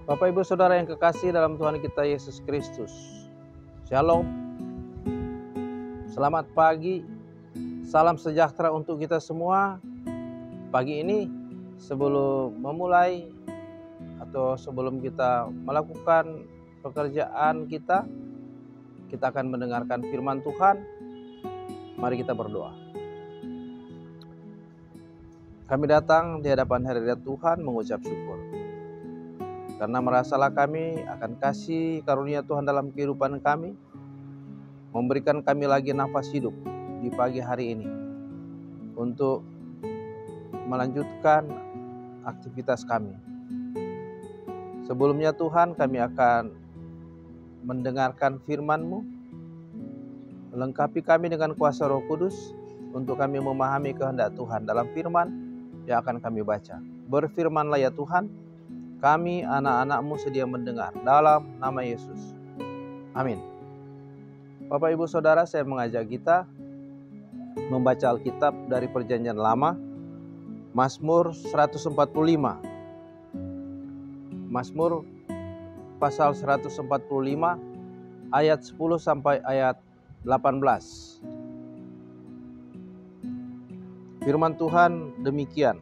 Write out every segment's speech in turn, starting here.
Bapak Ibu Saudara yang kekasih dalam Tuhan kita Yesus Kristus, Shalom, selamat pagi, salam sejahtera untuk kita semua. Pagi ini sebelum memulai atau sebelum kita melakukan pekerjaan kita akan mendengarkan firman Tuhan. Mari kita berdoa. Kami datang di hadapan hadirat Tuhan mengucap syukur, karena merasalah kami akan kasih karunia Tuhan dalam kehidupan kami, memberikan kami lagi nafas hidup di pagi hari ini untuk melanjutkan aktivitas kami. Sebelumnya Tuhan, kami akan mendengarkan firman-Mu, lengkapi kami dengan kuasa Roh Kudus untuk kami memahami kehendak Tuhan dalam firman yang akan kami baca. Berfirmanlah ya Tuhan, kami anak-anak-Mu sedia mendengar dalam nama Yesus. Amin. Bapak Ibu Saudara, saya mengajak kita membaca Alkitab dari Perjanjian Lama, Mazmur 145. Mazmur pasal 145 ayat 10 sampai ayat 18. Firman Tuhan demikian.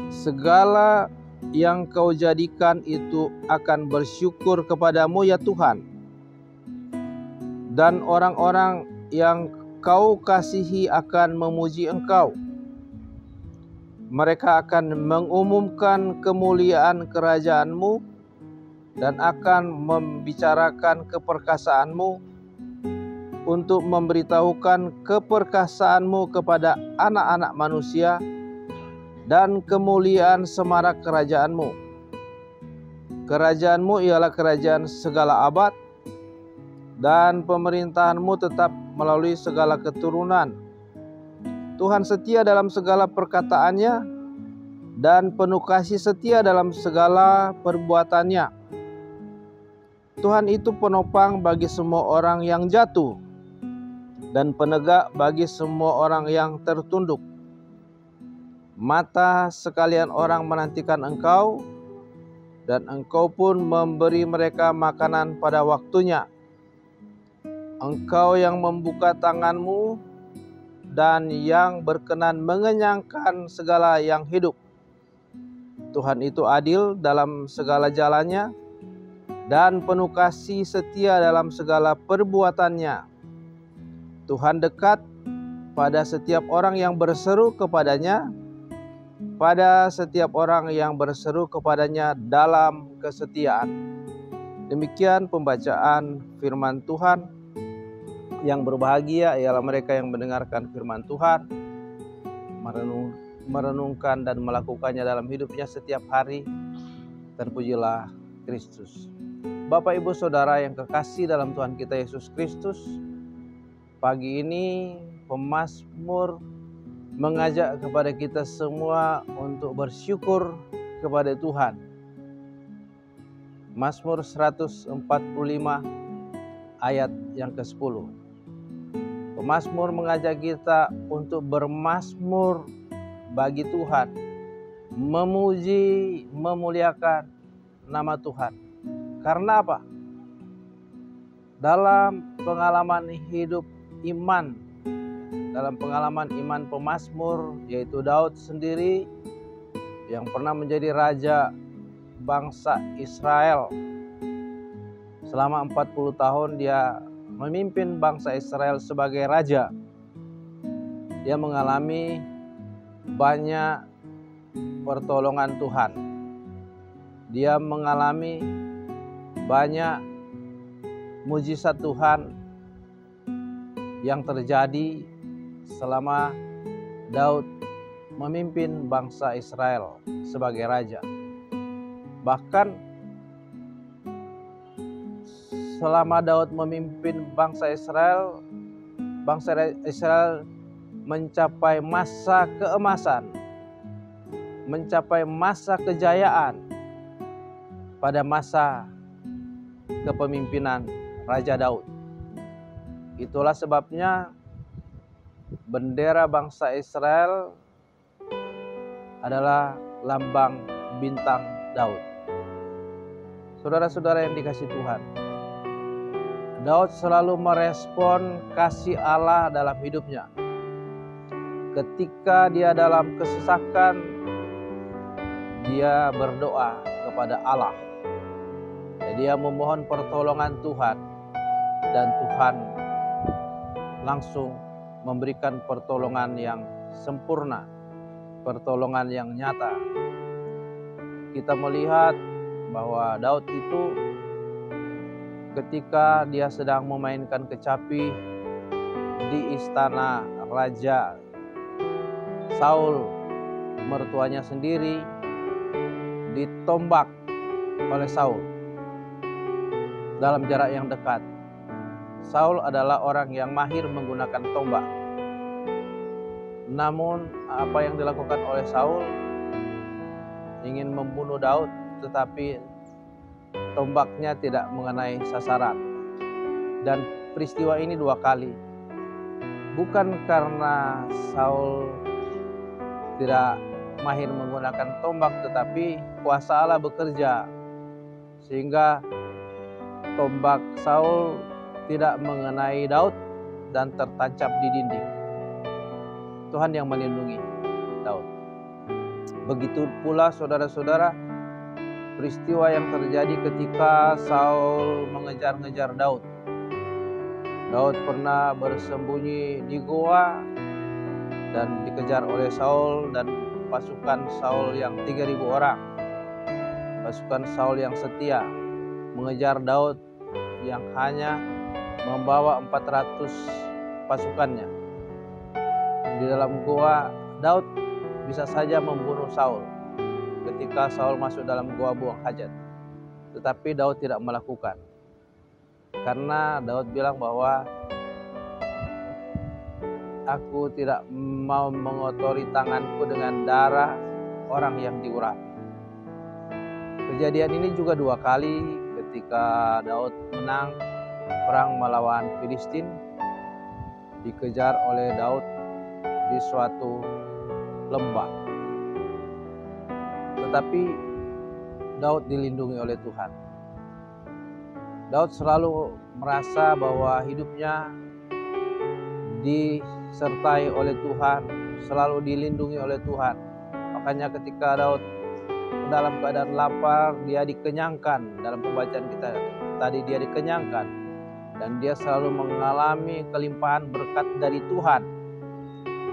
Segala yang Kau jadikan itu akan bersyukur kepadamu ya Tuhan. Dan orang-orang yang Kau kasihi akan memuji Engkau. Mereka akan mengumumkan kemuliaan kerajaan-Mu dan akan membicarakan keperkasaan-Mu, untuk memberitahukan keperkasaan-Mu kepada anak-anak manusia dan kemuliaan semarak kerajaan-Mu. Kerajaan-Mu ialah kerajaan segala abad, dan pemerintahan-Mu tetap melalui segala keturunan. Tuhan setia dalam segala perkataannya, dan penuh kasih setia dalam segala perbuatannya. Tuhan itu penopang bagi semua orang yang jatuh, dan penegak bagi semua orang yang tertunduk. Mata sekalian orang menantikan Engkau, dan Engkau pun memberi mereka makanan pada waktunya. Engkau yang membuka tangan-Mu dan yang berkenan mengenyangkan segala yang hidup. Tuhan itu adil dalam segala jalannya, dan penuh kasih setia dalam segala perbuatannya. Tuhan dekat pada setiap orang yang berseru kepadanya, pada setiap orang yang berseru kepadanya dalam kesetiaan. Demikian pembacaan firman Tuhan. Yang berbahagia ialah mereka yang mendengarkan firman Tuhan, merenungkan dan melakukannya dalam hidupnya setiap hari. Terpujilah Kristus. Bapak Ibu Saudara yang kekasih dalam Tuhan kita Yesus Kristus, pagi ini pemazmur mengajak kepada kita semua untuk bersyukur kepada Tuhan. Mazmur 145 ayat yang ke-10. Pemazmur mengajak kita untuk bermazmur bagi Tuhan, memuji, memuliakan nama Tuhan. Karena apa? Dalam pengalaman hidup iman, dalam pengalaman iman pemazmur, yaitu Daud sendiri yang pernah menjadi raja bangsa Israel. Selama 40 tahun dia memimpin bangsa Israel sebagai raja. Dia mengalami banyak pertolongan Tuhan. Dia mengalami banyak mujizat Tuhan yang terjadi selama Daud memimpin bangsa Israel sebagai raja. Bahkan selama Daud memimpin bangsa Israel mencapai masa keemasan, mencapai masa kejayaan pada masa kepemimpinan Raja Daud. Itulah sebabnya bendera bangsa Israel adalah lambang bintang Daud. Saudara-saudara yang dikasihi Tuhan, Daud selalu merespon kasih Allah dalam hidupnya. Ketika dia dalam kesesakan, dia berdoa kepada Allah. Dia memohon pertolongan Tuhan, dan Tuhan langsung memberikan pertolongan yang sempurna, pertolongan yang nyata. Kita melihat bahwa Daud itu ketika dia sedang memainkan kecapi di istana Raja Saul, mertuanya sendiri ditombak oleh Saul dalam jarak yang dekat. Saul adalah orang yang mahir menggunakan tombak. Namun apa yang dilakukan oleh Saul, ingin membunuh Daud, tetapi tombaknya tidak mengenai sasaran. Dan peristiwa ini 2 kali. Bukan karena Saul tidak mahir menggunakan tombak, tetapi kuasa Allah bekerja sehingga tombak Saul tidak mengenai Daud dan tertancap di dinding. Tuhan yang melindungi Daud. Begitu pula saudara-saudara, peristiwa yang terjadi ketika Saul mengejar-ngejar Daud. Daud pernah bersembunyi di goa dan dikejar oleh Saul dan pasukan Saul yang 3.000 orang. Pasukan Saul yang setia mengejar Daud yang hanya membawa 400 pasukannya. Di dalam goa, Daud bisa saja membunuh Saul ketika Saul masuk dalam goa buang hajat. Tetapi Daud tidak melakukan. Karena Daud bilang bahwa aku tidak mau mengotori tanganku dengan darah orang yang diurapi. Kejadian ini juga 2 kali ketika Daud menang perang melawan Filistin, dikejar oleh Daud di suatu lembah. Tetapi Daud dilindungi oleh Tuhan. Daud selalu merasa bahwa hidupnya disertai oleh Tuhan, selalu dilindungi oleh Tuhan. Makanya ketika Daud dalam keadaan lapar, dia dikenyangkan. Dalam pembacaan kita tadi, dia dikenyangkan. Dan dia selalu mengalami kelimpahan berkat dari Tuhan.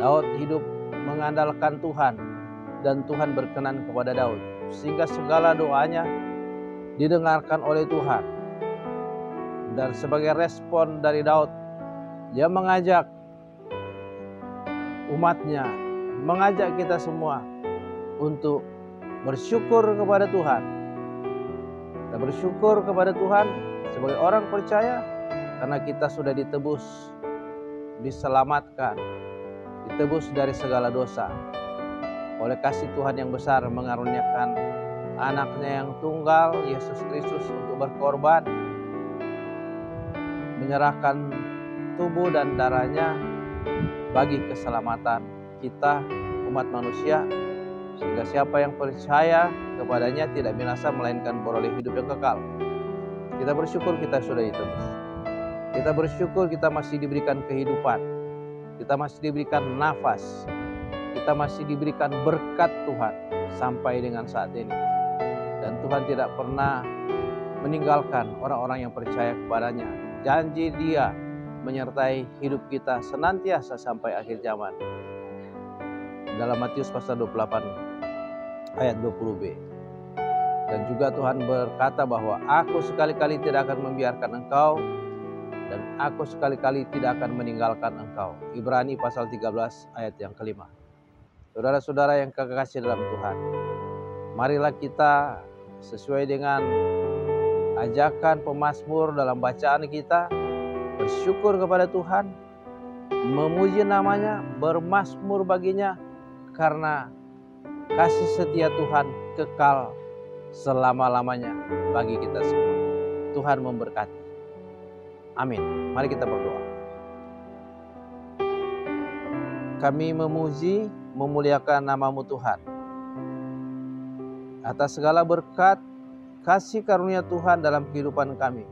Daud hidup mengandalkan Tuhan, dan Tuhan berkenan kepada Daud, sehingga segala doanya didengarkan oleh Tuhan. Dan sebagai respon dari Daud, dia mengajak umatnya, mengajak kita semua untuk bersyukur kepada Tuhan. Kita bersyukur kepada Tuhan sebagai orang percaya karena kita sudah ditebus, diselamatkan, ditebus dari segala dosa. Oleh kasih Tuhan yang besar mengaruniakan anaknya yang tunggal, Yesus Kristus, untuk berkorban, menyerahkan tubuh dan darahnya bagi keselamatan kita, umat manusia, sehingga siapa yang percaya kepadanya tidak binasa melainkan beroleh hidup yang kekal. Kita bersyukur kita sudah ditebus. Kita bersyukur kita masih diberikan kehidupan. Kita masih diberikan nafas. Kita masih diberikan berkat Tuhan sampai dengan saat ini. Dan Tuhan tidak pernah meninggalkan orang-orang yang percaya kepadanya. Janji Dia menyertai hidup kita senantiasa sampai akhir zaman. Dalam Matius pasal 28 ayat 20b. Dan juga Tuhan berkata bahwa aku sekali-kali tidak akan membiarkan engkau, dan aku sekali-kali tidak akan meninggalkan engkau. Ibrani pasal 13 ayat yang kelima. Saudara-saudara yang kekasih dalam Tuhan, marilah kita sesuai dengan ajakan pemazmur dalam bacaan kita, bersyukur kepada Tuhan, memuji namanya, bermazmur baginya, karena kasih setia Tuhan kekal selama-lamanya bagi kita semua. Tuhan memberkati. Amin. Mari kita berdoa. Kami memuji, memuliakan nama-Mu Tuhan. atas segala berkat kasih karunia Tuhan dalam kehidupan kami.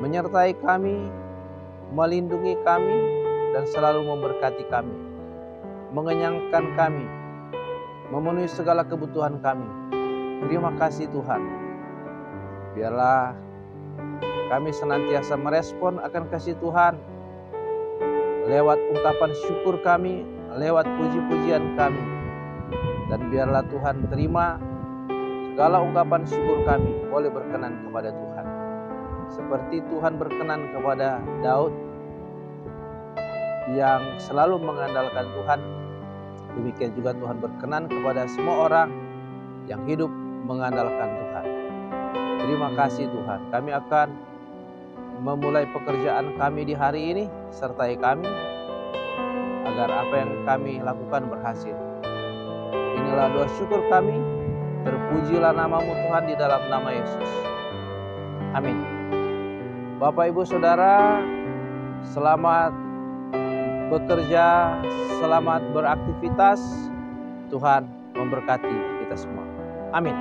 Menyertai kami, melindungi kami, dan selalu memberkati kami. Mengenyangkan kami, memenuhi segala kebutuhan kami. Terima kasih Tuhan. Biarlah kami senantiasa merespon akan kasih Tuhan lewat ungkapan syukur kami, lewat puji-pujian kami. Dan biarlah Tuhan terima segala ungkapan syukur kami boleh berkenan kepada Tuhan. Seperti Tuhan berkenan kepada Daud yang selalu mengandalkan Tuhan, demikian juga Tuhan berkenan kepada semua orang yang hidup mengandalkan Tuhan. Terima kasih Tuhan. Kami akan memulai pekerjaan kami di hari ini. Sertai kami agar apa yang kami lakukan berhasil. Inilah doa syukur kami. Terpujilah namamu Tuhan di dalam nama Yesus. Amin. Bapak Ibu Saudara, selamat bekerja, selamat beraktivitas. Tuhan memberkati kita semua. Amin.